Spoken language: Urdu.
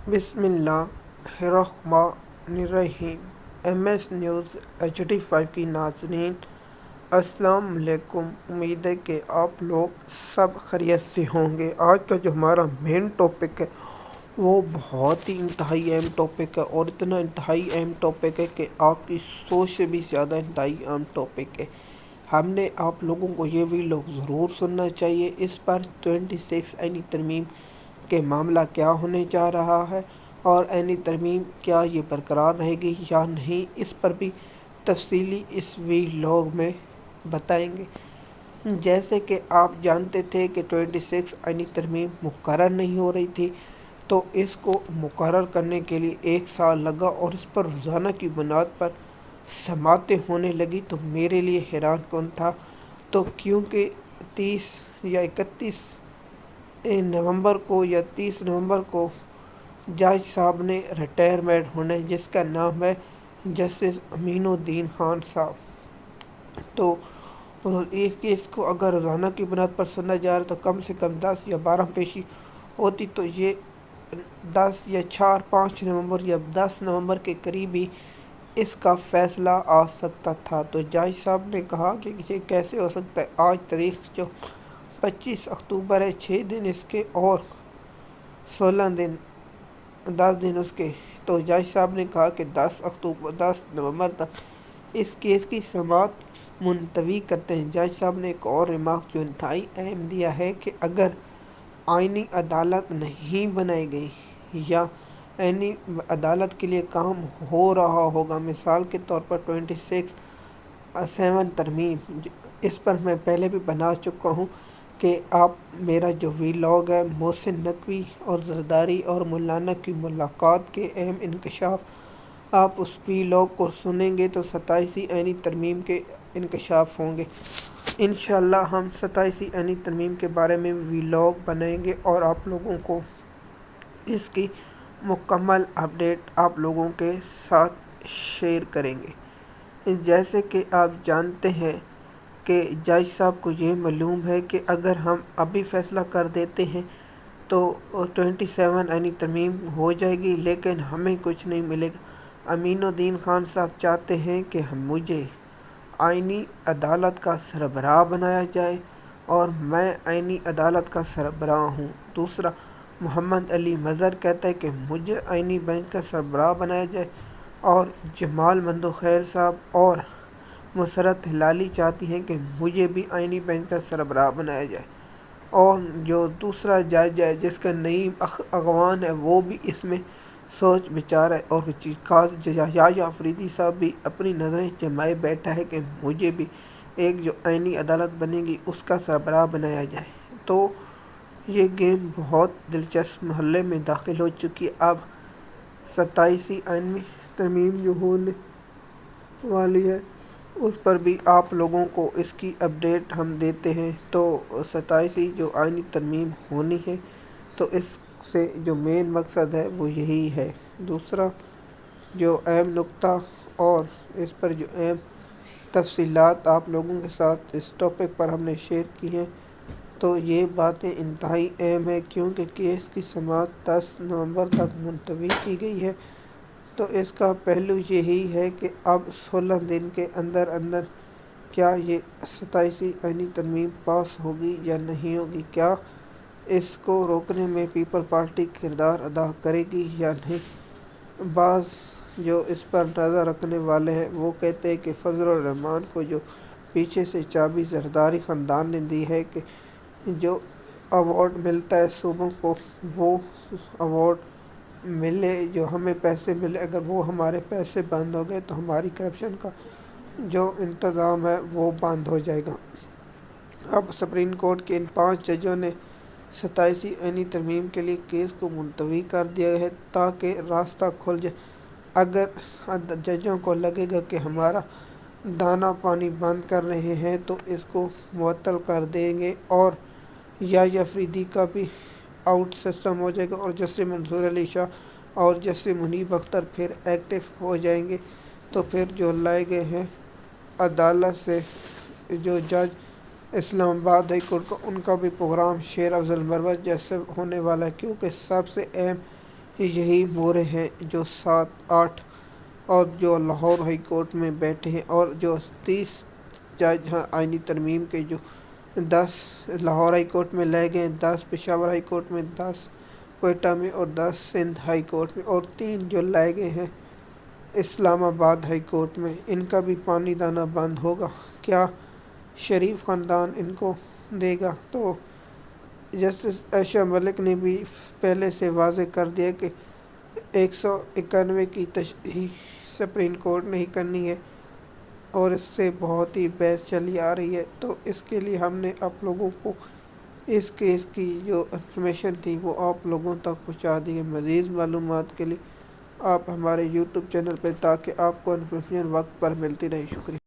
بسم اللہ الرحمن الرحیم۔ ایم ایس نیوز HD5 کی ناظرین السلام علیکم۔ امید ہے کہ آپ لوگ سب خیریت سے ہوں گے۔ آج کا جو ہمارا مین ٹاپک ہے وہ بہت ہی انتہائی اہم ٹاپک ہے، اور اتنا انتہائی اہم ٹاپک ہے کہ آپ کی سوچ سے بھی زیادہ انتہائی اہم ٹاپک ہے۔ ہم نے آپ لوگوں کو یہ ویڈیو ضرور سننا چاہیے۔ اس پر 26 عینی ترمیم کہ معاملہ کیا ہونے جا رہا ہے، اور عینی ترمیم کیا یہ برقرار رہے گی یا نہیں، اس پر بھی تفصیلی اس ویلاگ میں بتائیں گے۔ جیسے کہ آپ جانتے تھے کہ 26 عینی ترمیم مقرر نہیں ہو رہی تھی، تو اس کو مقرر کرنے کے لیے 1 سال لگا، اور اس پر روزانہ کی بنیاد پر سماعتیں ہونے لگی، تو میرے لیے حیران کن تھا۔ تو کیونکہ 30 یا 31 نومبر کو یا 30 نومبر کو جج صاحب نے ریٹائرمنٹ ہونا ہے، جس کا نام ہے جسٹس امین الدین خان صاحب۔ تو ایک کیس کو اگر روزانہ کی بنیاد پر سنا جا رہا ہے تو کم سے کم 10 یا 12 پیشی ہوتی، تو یہ 10 یا 4-5 نومبر یا 10 نومبر کے قریب ہی اس کا فیصلہ آ سکتا تھا۔ تو جج صاحب نے کہا کہ یہ کیسے ہو سکتا ہے، آج تاریخ جو 25 اکتوبر ہے، 6 دن اس کے اور 16 دن 10 دن اس کے۔ تو جج صاحب نے کہا کہ 10 نومبر تک اس کیس کی سماعت ملتوی کرتے ہیں۔ جج صاحب نے ایک اور ریمارک جو انتہائی اہم دیا ہے کہ اگر آئینی عدالت نہیں بنائی گئی یا آئینی عدالت کے لیے کام ہو رہا ہوگا، مثال کے طور پر 26(7) ترمیم، اس پر میں پہلے بھی بنا چکا ہوں کہ آپ میرا جو ویلاگ ہے محسن نقوی اور زرداری اور مولانا کی ملاقات کے اہم انکشاف، آپ اس ویلاگ کو سنیں گے تو 27 عینی ترمیم کے انکشاف ہوں گے۔ انشاءاللہ ہم 27 عینی ترمیم کے بارے میں ویلاگ بنائیں گے، اور آپ لوگوں کو اس کی مکمل اپڈیٹ آپ لوگوں کے ساتھ شیئر کریں گے۔ جیسے کہ آپ جانتے ہیں کہ جج صاحب کو یہ معلوم ہے کہ اگر ہم ابھی فیصلہ کر دیتے ہیں تو 27 عینی ترمیم ہو جائے گی، لیکن ہمیں کچھ نہیں ملے گا۔ امین الدین خان صاحب چاہتے ہیں کہ مجھے آئینی عدالت کا سربراہ بنایا جائے، اور میں آئینی عدالت کا سربراہ ہوں۔ دوسرا، محمد علی مظہر کہتا ہے کہ مجھے آئینی بینچ کا سربراہ بنایا جائے، اور جمال مندوخیل صاحب اور مسرت ہلالی چاہتی ہیں کہ مجھے بھی آئینی بینچ کا سربراہ بنایا جائے، اور جو دوسرا جج ہے جس کا نعیم اغوان ہے وہ بھی اس میں سوچ بچار ہے، اور خاص یحییٰ آفریدی صاحب بھی اپنی نظریں جمائے بیٹھا ہے کہ مجھے بھی ایک جو آئینی عدالت بنے گی اس کا سربراہ بنایا جائے۔ تو یہ گیم بہت دلچسپ مرحلے میں داخل ہو چکی ہے۔ اب 27 عینی ترمیم جو ہونے والی ہے اس پر بھی آپ لوگوں کو اس کی اپڈیٹ ہم دیتے ہیں۔ تو 27 جو آئینی ترمیم ہونی ہے، تو اس سے جو مین مقصد ہے وہ یہی ہے۔ دوسرا جو اہم نکتہ اور اس پر جو اہم تفصیلات آپ لوگوں کے ساتھ اس ٹاپک پر ہم نے شیئر کی ہیں، تو یہ باتیں انتہائی اہم ہیں، کیونکہ کیس کی سماعت 10 نومبر تک ملتوی کی گئی ہے۔ تو اس کا پہلو یہی ہے کہ اب 16 دن کے اندر اندر کیا یہ 27 عینی ترمیم پاس ہوگی یا نہیں ہوگی، کیا اس کو روکنے میں پیپل پارٹی کردار ادا کرے گی یا نہیں۔ بعض جو اس پر نظر رکھنے والے ہیں وہ کہتے ہیں کہ فضل الرحمان کو جو پیچھے سے چابی زرداری خاندان نے دی ہے کہ جو ایوارڈ ملتا ہے صوبوں کو وہ ایوارڈ ملے، جو ہمیں پیسے ملے، اگر وہ ہمارے پیسے بند ہو گئے تو ہماری کرپشن کا جو انتظام ہے وہ بند ہو جائے گا۔ اب سپریم کورٹ کے ان 5 ججوں نے 27 عینی ترمیم کے لیے کیس کو ملتوی کر دیا ہے تاکہ راستہ کھل جائے۔ اگر ججوں کو لگے گا کہ ہمارا دانا پانی بند کر رہے ہیں تو اس کو معطل کر دیں گے، اور یحییٰ آفریدی کا بھی آؤٹ سسٹم ہو جائے گا، اور جسٹس منصور علی شاہ اور جسٹس منیب اختر پھر ایکٹیو ہو جائیں گے۔ تو پھر جو لائے گئے ہیں عدالت سے جو جج اسلام آباد ہائی کورٹ کا، ان کا بھی پروگرام شیر افضل مروت جیسے ہونے والا ہے، کیونکہ سب سے اہم یہی مورے ہیں جو 7-8 اور جو لاہور ہائی کورٹ میں بیٹھے ہیں، اور جو 30 جج ہیں آئینی ترمیم کے، جو 10 لاہور ہائی کورٹ میں لے گئے، 10 پشاور ہائی کورٹ میں، 10 کوئٹہ میں اور 10 سندھ ہائی کورٹ میں، اور 3 جو لائے گئے ہیں اسلام آباد ہائی کورٹ میں، ان کا بھی پانی دانا بند ہوگا۔ کیا شریف خاندان ان کو دے گا؟ تو جسٹس عائشہ ملک نے بھی پہلے سے واضح کر دیا کہ 191 کی تشریح سپریم کورٹ نے ہی کرنی ہے، اور اس سے بہت ہی بحث چلی آ رہی ہے۔ تو اس کے لیے ہم نے آپ لوگوں کو اس کیس کی جو انفارمیشن تھی وہ آپ لوگوں تک پہنچا دی ہے۔ مزید معلومات کے لیے آپ ہمارے یوٹیوب چینل پہ، تاکہ آپ کو انفارمیشن وقت پر ملتی رہے۔ شکریہ۔